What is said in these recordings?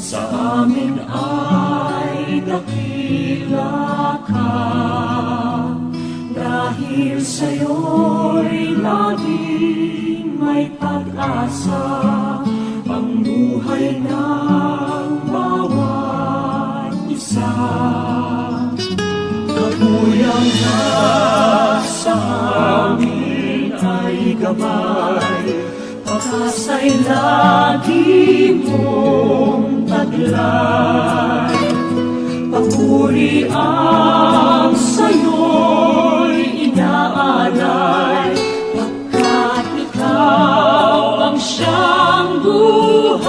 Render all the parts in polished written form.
sa amin ay dakila ka. Dahil sa'yo'y laging may pag-asa, ang buhay ng bawat isa. Kapuyang na sa amin ay gabay, pag-asa'y lagi mong taglay. Papuri ang sa'yo'y inaalay, pagkat ikaw ang siyang buhay.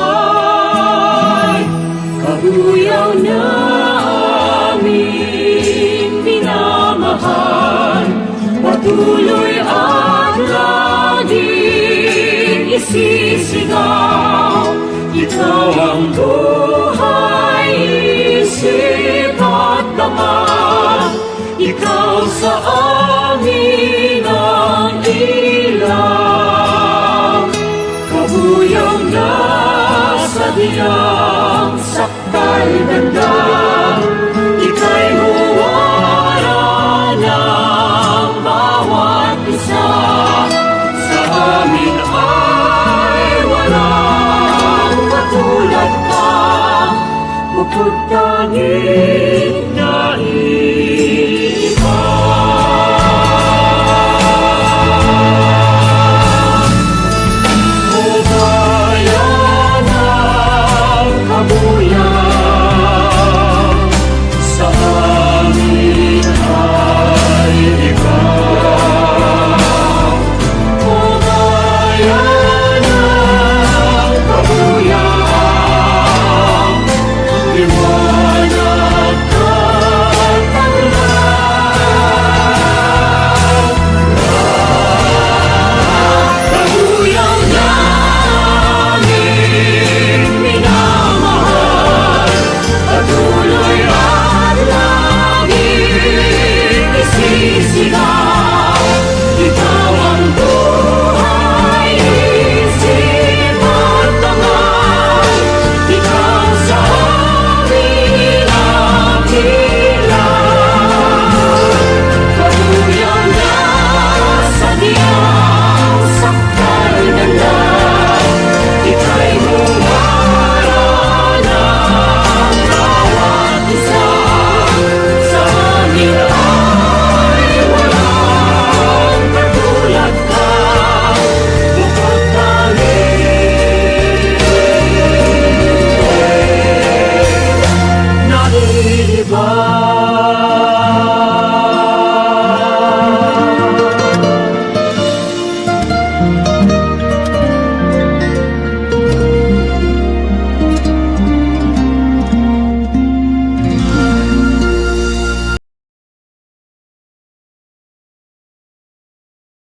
Kabuyaw na aming minamahal, patuloy at laging isisigaw. Ikaw ang buhay, isip at laman, ikaw sa amin ang ilaw. Kabuyaw na sa diyang saktay ganda, ika'y huwara ng bawat isa. Sa amin ay walang katulad ka, bukod tanging naiiba. O bayan ng kabuyaw, sa amin ay ikaw. O bayan ng kabuyaw, liwanag at paglaw. Kabuyaw namin minamahal, patuloy at laging isisigaw. Ikaw ang buhay, isip at dangal, ikaw sa amin ang ilaw. Kabuyaw na sa diyang saktay ganda, ika'y huwara ng bawat isa. Sa amin ay walang katulad ka, bukod tanging naiiba.